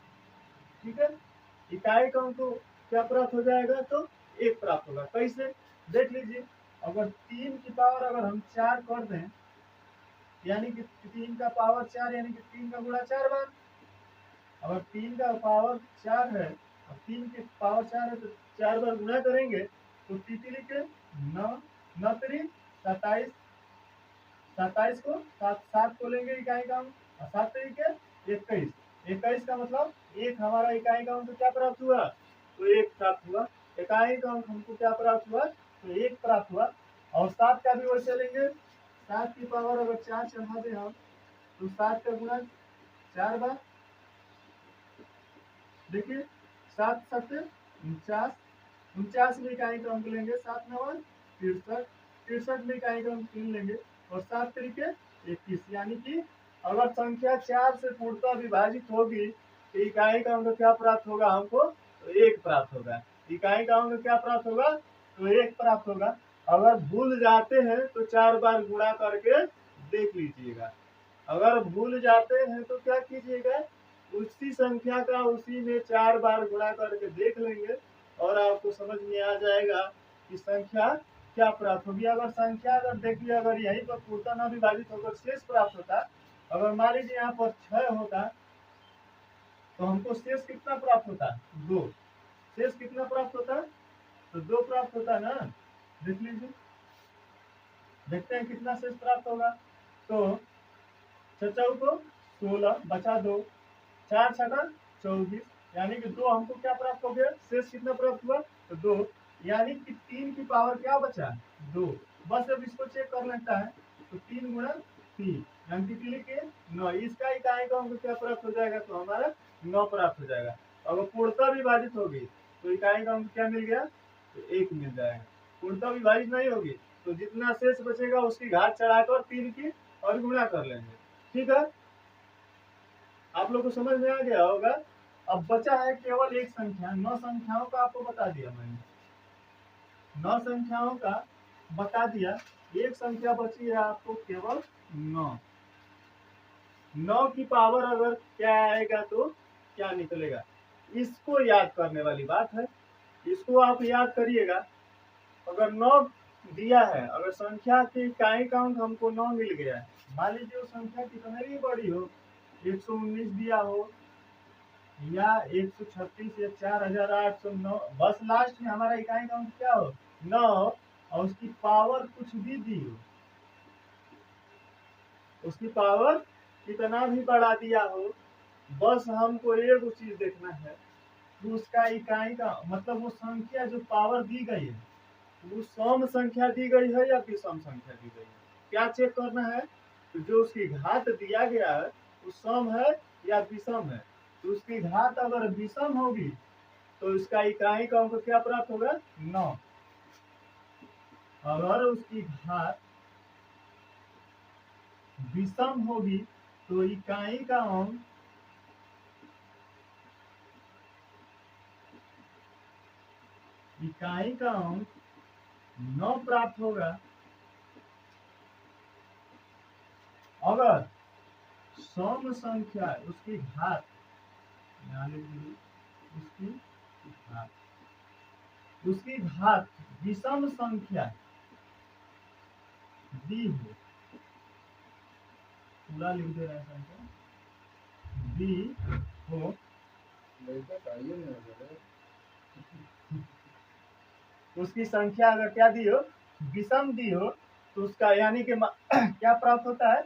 ठीक है, इकाई का अंक क्या प्राप्त हो जाएगा, तो 1 प्राप्त होगा। कैसे, देख लीजिए, अगर 3 की पावर अगर हम 4 कर दें, यानी कि 3 का पावर 4, यानी कि 3 का गुणा 4 बार। अगर 3 का पावर 4 है, और 3 की पावर 4 है तो 4 बार गुणा करेंगे तो तीतली के 9 9 3 27, 27 को 7 को लेंगे इकाई का अंक, और 7 तरीके 21, 21 का मतलब 1 हमारा इकाई का अंक क्या प्राप्त हुआ, तो 1 प्राप्त हुआ। इकाई का अंक हमको क्या प्राप्त हुआ, तो 1 प्राप्त हुआ। और 7 का भी वैसे लेंगे, 7 की पावर अगर 4 चढ़ा दे हम, तो 7 का गुणा 4 बार। देखिए, 7 7 49, 49 में इकाई का अंक लेंगे, 7 9 63, 63 में इकाई का अंक 3 लेंगे, और 7 तरीके 21, यानी कि अगर संख्या 4 से पूर्णतः विभाजित होगी तो इकाई का अंक क्या प्राप्त होगा हमको, तो 1 प्राप्त होगा। इकाई का अंक क्या प्राप्त होगा, तो 1 प्राप्त होगा। अगर भूल जाते हैं तो 4 बार गुणा करके देख लीजिएगा। अगर भूल जाते हैं तो क्या कीजिएगा, उसी संख्या का उसी में 4 बार गुणा करके देख लेंगे और आपको समझ में आ जाएगा कि संख्या क्या प्राप्त होगी। अगर संख्या अगर देखिए, अगर यहीं पर पूर्णतः न विभाजित होकर शेष प्राप्त होता, अगर मान लीजिए यहाँ पर 6 होता तो हमको शेष कितना प्राप्त होता, 2। शेष कितना प्राप्त होता, तो 2 प्राप्त होता ना। देख लीजिए, देखते हैं कितना शेष प्राप्त होगा। तो 6 को 16 बचा 2, 4 छका 24, यानी कि 2 हमको क्या प्राप्त हो गया, शेष कितना प्राप्त हुआ, तो 2। यानी कि 3 की पावर क्या बचा, 2। बस अब इसको चेक कर लेता है, तो 3 गुणा 3 यानी कि 3 के 9, इसका इकाई का हमको क्या प्राप्त हो जाएगा, तो हमारा 9 प्राप्त हो जाएगा। अगर पूर्णतः विभाजित होगी तो इकाई का हमको क्या मिल गया, तो 1 मिल जाएगा। पूर्णतः विभाजित नहीं होगी तो जितना शेष बचेगा उसकी घात चढ़ाकर 3 की और गुणा कर लेंगे। ठीक है, आप लोग को समझ में आ गया होगा। अब बचा है केवल एक संख्या, 9 संख्याओं का आपको बता दिया मैंने, 9 संख्याओं का बता दिया। एक संख्या बची है आपको केवल 9। 9 की पावर अगर क्या आएगा तो क्या निकलेगा, इसको याद करने वाली बात है। इसको आप याद करिएगा। अगर 9 दिया है, अगर संख्या की इकाई काउंट हमको 9 मिल गया है, मान लीजिए वो संख्या कितने भी बड़ी हो, 119 दिया हो या 136 या 4809, बस लास्ट में हमारा इकाई काउंट क्या हो, 9, और उसकी पावर कुछ भी दी हो, उसकी पावर कितना भी बढ़ा दिया हो, बस हमको एक चीज देखना है कि उसका इकाई का मतलब वो संख्या जो पावर दी गई है वो सम संख्या दी गई है या विषम संख्या दी गई है, क्या चेक करना है। तो जो उसकी घात दिया गया है वो सम है या विषम है, तो उसकी घात अगर विषम होगी तो इसका इकाई का अंक क्या प्राप्त होगा, 9। अगर उसकी घात विषम होगी तो इकाई का अंक इकाई का अंक 9 प्राप्त होगा। अगर सम संख्या उसकी घात, उसकी घात उसकी घात विषम संख्या दी हो, पूरा लिख दे रहा है संख्या दी हो, उसकी संख्या अगर क्या दी हो, विषम दी हो, तो उसका यानी कि क्या प्राप्त होता है,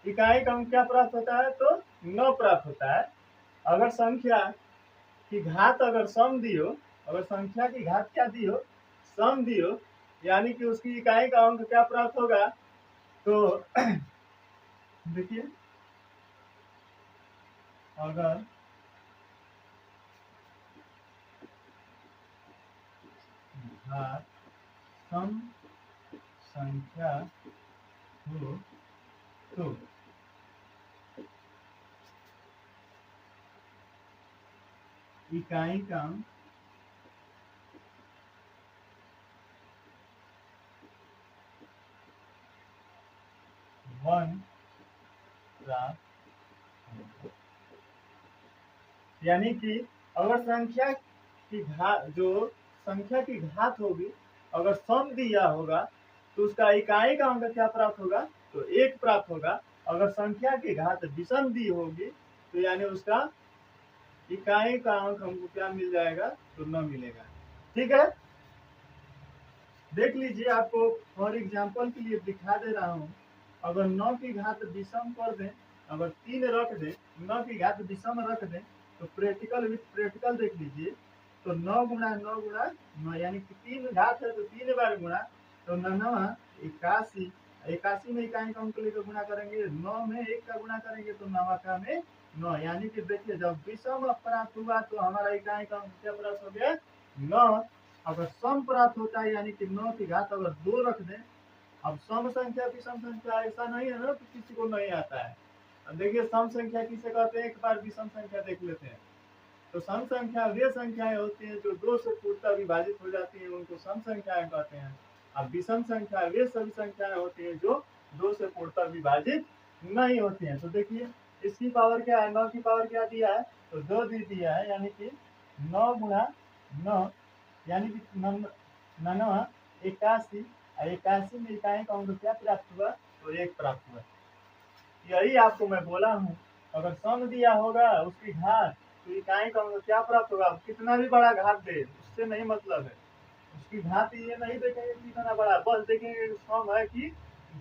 इकाई का अंक क्या प्राप्त होता है, तो 9 प्राप्त होता है। अगर संख्या की घात अगर सम दी हो, अगर संख्या की घात क्या दी हो, सम दी हो, यानी कि उसकी इकाई का अंक क्या प्राप्त होगा, तो देखिए अगर घात सम संख्या हो तो इकाई का अंक 1 प्राप्त, यानी कि अगर संख्या की घात, जो संख्या की घात होगी, अगर सम दिया होगा तो उसका इकाई का अंक क्या प्राप्त होगा, तो 1 प्राप्त होगा। अगर संख्या की घात विषम दी होगी तो यानी उसका इकाई का अंक हमको क्या मिल जाएगा, तो 9 मिलेगा। ठीक है, देख लीजिए, आपको फॉर एग्जाम्पल के लिए दिखा दे रहा हूँ। अगर 9 की घात विषम कर दें, अगर 3 रख दें, 9 की घात विषम रख दें, तो प्रैक्टिकल विथ प्रैक्टिकल देख लीजिए, तो 9 गुणा 9 गुणा 9 यानी कि 3 घात है तो 3 बार गुणा, तो 9 81, 81 में इकाई का अंक लेकर गुणा करेंगे, 9 में 1 का गुणा करेंगे तो 9 का में 9, यानी कि देखिए जब विषम प्राप्त हुआ तो हमारा इकाई का अंक क्या प्राप्त हो गया, 9। अगर सम प्राप्त होता है यानी कि 9 की घात अगर 2 रख दें, अब सम संख्या विषम संख्या ऐसा नहीं है ना कि किसी को नहीं आता है। अब देखिए सम संख्या किसे कहते हैं, एक बार विषम संख्या देख लेते हैं। तो सम संख्या वे संख्याएं होती हैं जो 2 से पूर्णतः विभाजित हो जाती हैं, उनको सम संख्याएं कहते हैं। अब विषम संख्या वे सभी संख्याएं होती हैं जो 2 से पूर्णतः विभाजित नहीं होती हैं। तो देखिए इसकी पावर क्या है, 9 की पावर क्या दिया है, तो 2 दिया है, यानी कि 9 गुणा 9 यानी कि 9 81, 81 में इकाई का अंक क्या प्राप्त हुआ, तो 1 प्राप्त हुआ। यही आपको मैं बोला हूँ, अगर सम दिया होगा उसकी घात तो इकाई का अंक क्या प्राप्त होगा, कितना भी बड़ा घात दे उससे नहीं मतलब है, उसकी घात ये नहीं देखेंगे कि कितना बड़ा, बस देखेंगे सम है कि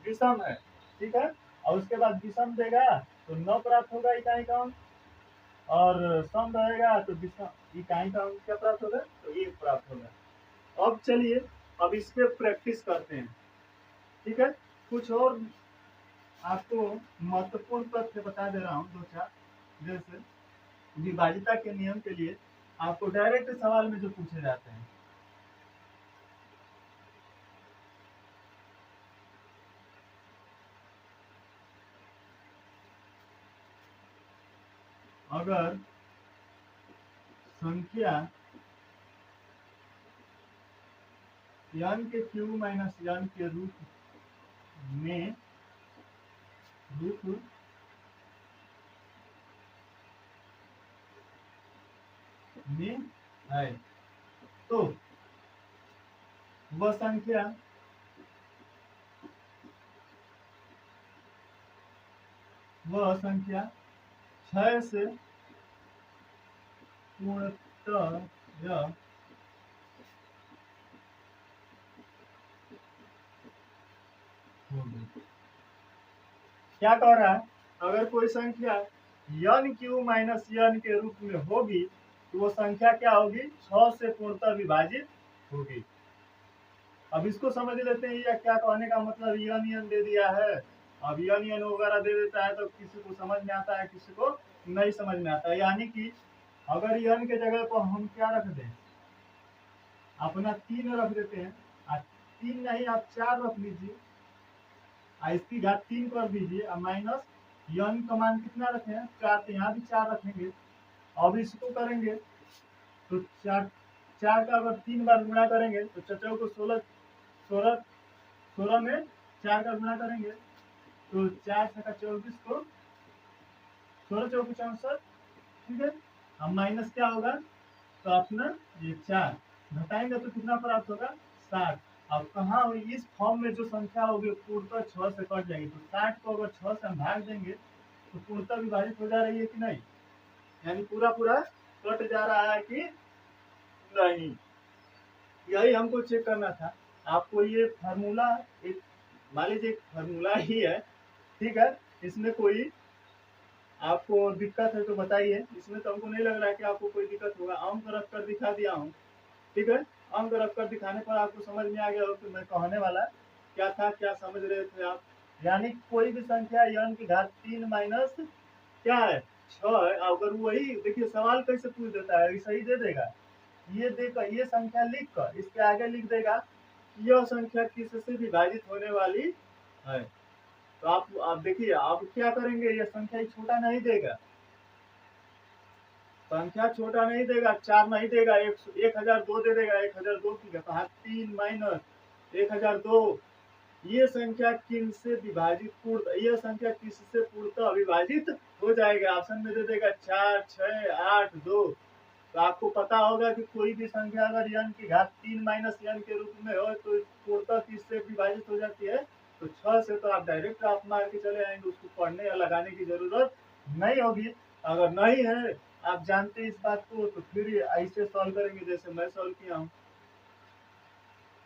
विषम है। ठीक है, और उसके बाद विषम देगा तो 9 प्राप्त होगा इकाई का अंक, और सम रहेगा तो विषम इकाई का अंक क्या प्राप्त होगा, तो 1 प्राप्त होगा। अब चलिए अब इस पे प्रैक्टिस करते हैं। ठीक है, कुछ और आपको महत्वपूर्ण तथ्य बता दे रहा हूँ दो चार। जैसे विभाजिता के नियम के लिए आपको डायरेक्ट सवाल में जो पूछे जाते हैं, अगर संख्या n के क्यूब माइनस n के रूप में है तो वह संख्या क्षय से पूर्णतः होगी। क्या कह रहा है, अगर कोई संख्या n क्यूब माइनस n के रूप में होगी तो वो संख्या क्या होगी, 6 से पूर्णतः विभाजित होगी। अब इसको समझ लेते हैं, या क्या कहने का मतलब n दे दिया है। अब n वगैरह दे देता है तो किसी को समझ में आता है, किसी को नहीं समझ में आता है। यानी कि अगर n के जगह पर हम क्या रख दें, अपना 3 रख देते हैं, 3 नहीं आप 4 रख लीजिए, इसकी घात 3 कर दीजिए, माइनस n का मान कितना रखे हैं, 4, तो यहाँ भी 4 रखेंगे। अब इसको करेंगे तो 4 का अगर 3 बार गुणा करेंगे तो चचौ को 16 में 4 का गुणा करेंगे तो 4 छक्का 24 को 16 चौकी 64। ठीक है, अब माइनस क्या होगा, तो अपना ये 4 घटाएंगे तो कितना प्राप्त होगा, 60। अब कहाँ इस फॉर्म में जो संख्या होगी पूर्णतः 6 से कट जाएगी, तो 60 को अगर 6 से हम भाग देंगे तो पूर्णतः विभाजित हो जा रही है कि नहीं, यानी पूरा पूरा कट जा रहा है कि नहीं, यही हमको चेक करना था। आपको ये फार्मूला एक मान लीजिए एक फार्मूला ही है, ठीक है, इसमें कोई आपको दिक्कत है तो बताइए। इसमें तो हमको नहीं लग रहा है कि आपको कोई दिक्कत होगा। अंक रख कर दिखा दिया हूँ, ठीक है, अंक रख कर दिखाने पर आपको समझ में आ गया हो कि मैं कहने वाला क्या था, क्या समझ रहे थे आप। यानी कोई भी संख्या n की घात 3 माइनस क्या है 6 है, अगर वही देखिए सवाल कैसे पूछ देता है, सही दे देगा, ये देकर ये संख्या लिख कर इसके आगे लिख देगा यह संख्या किससे विभाजित होने वाली है। तो आप देखिए आप क्या करेंगे, ये संख्या छोटा नहीं देगा, संख्या छोटा नहीं देगा, 4 नहीं देगा, 1002 दे देगा, 1002 की घात 3 माइनस 1002। ये संख्या किससे विभाजित ये संख्या किससे पूर्णतः विभाजित हो जाएगा, ऑप्शन में दे देगा 4 6 8 2। तो आपको पता होगा कि कोई भी संख्या अगर n की घात 3 माइनस n के रूप में हो तो पूर्णतः किससे विभाजित हो जाती है, तो 6 से। तो आप डायरेक्ट आप मार के चले आएंगे, उसको पढ़ने या लगाने की जरूरत नहीं होगी। अगर नहीं है आप जानते इस बात को तो फिर ऐसे सॉल्व करेंगे जैसे मैं सॉल्व किया हूँ।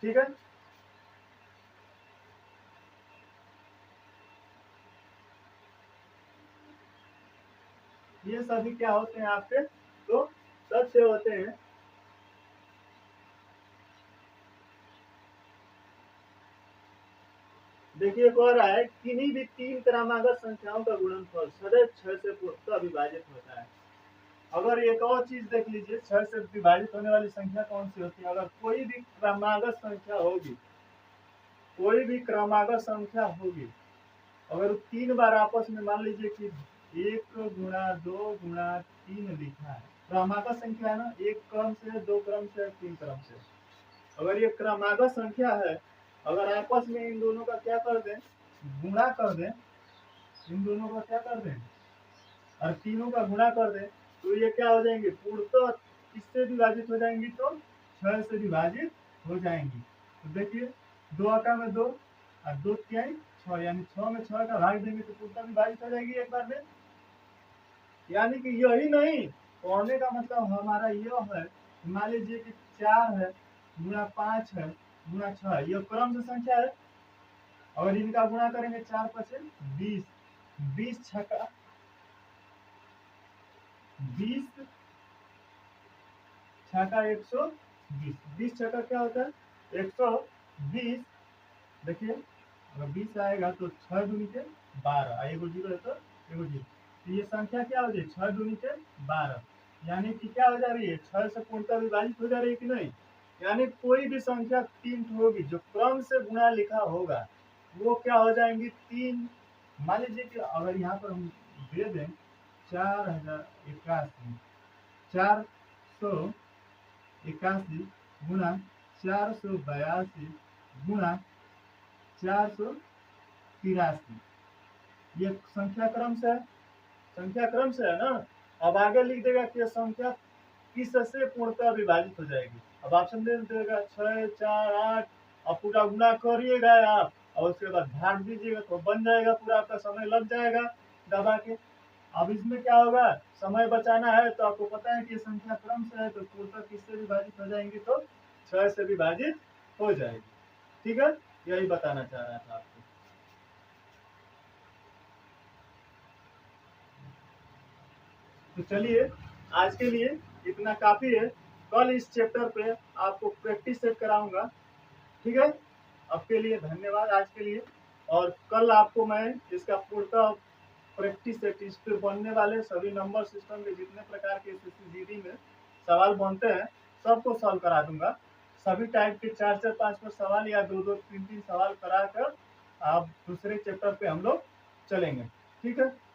ठीक है, ये सभी क्या होते हैं आपके, तो तथ्य होते हैं। देखिए कह रहा है किन्हीं भी 3 क्रमागत संख्याओं का गुणनफल सदैव 6 से पूर्णतः विभाजित होता है। अगर एक और चीज देख लीजिए, 6 से विभाजित होने वाली संख्या कौन सी होती है, अगर कोई भी क्रमागत संख्या होगी, कोई भी क्रमागत संख्या होगी, अगर 3 बार आपस में मान लीजिए कि 1 गुणा 2 गुणा 3 लिखा है, क्रमागत संख्या है ना, एक क्रम से, दो क्रम से, 3 क्रम से, अगर ये क्रमागत संख्या है, अगर आपस में इन दोनों का क्या कर दें, गुणा कर दें, इन दोनों का क्या कर दें और तीनों का गुणा कर दें, तो ये क्या हो जाएंगे, पूर्णतः किससे विभाजित हो जाएंगी, तो 6 से विभाजित हो जाएंगी। तो देखिए 2 आका में 2 और 2 तिहाई 6, यानी 6 में 6 का भाग देंगे तो पूर्णतः विभाजित हो जाएगी एक बार में। यानी कि यही नहीं, कहने का मतलब हमारा यह है, मान लीजिए कि 4 है गुणा 5 है गुणा 6 है, यह क्रम से संख्या है, और इनका गुणा करेंगे 4 5 20, 20 छक्का 20 छक्का 120, 20 20 छक्का क्या होता है 120। देखिए अगर 20 आएगा तो 6 दूनी के 12, एगो जीरो है तो एगो जीरो, तो ये संख्या क्या हो जाएगी 6 दूनी के 12, यानी कि क्या हो जा रही है 6 से पूर्णतः विभाजित हो जा रही है कि नहीं। यानी कोई भी संख्या 3 होगी जो क्रम से गुणा लिखा होगा वो क्या हो जाएंगी 3। मान लीजिए कि अगर यहाँ पर हम दे दें 4081, 481 गुणा 482 गुणा 483, ये संख्या क्रम से है, संख्या क्रम से है ना। अब आगे लिख देगा कि यह संख्या किस से पूर्णतः विभाजित हो जाएगी। अब ऑप्शन दे देगा 6 4 8, अब पूरा गुणा करिएगा आप और उसके बाद भाग दीजिएगा तो बन जाएगा, पूरा आपका समय लग जाएगा दबा के। अब इसमें क्या होगा समय बचाना है तो आपको पता है कि संख्या क्रम से है तो पूर्णतः किससे विभाजित हो जाएंगी तो 6 से विभाजित हो जाएगी। ठीक है, यही बताना चाह रहा था आपको। तो चलिए आज के लिए इतना काफी है, कल इस चैप्टर पे आपको प्रैक्टिस सेट कराऊंगा। ठीक है, अब के लिए धन्यवाद आज के लिए, और कल आपको मैं इसका पूर्णतः प्रैक्टिस सेट, इस पे बनने वाले सभी नंबर सिस्टम के जितने प्रकार के एसएससी जीडी में सवाल बनते हैं सबको सॉल्व करा दूंगा। सभी टाइप के 4 4 5 5 सवाल या 2 2 3 3 सवाल करा कर आप दूसरे चैप्टर पे हम लोग चलेंगे। ठीक है।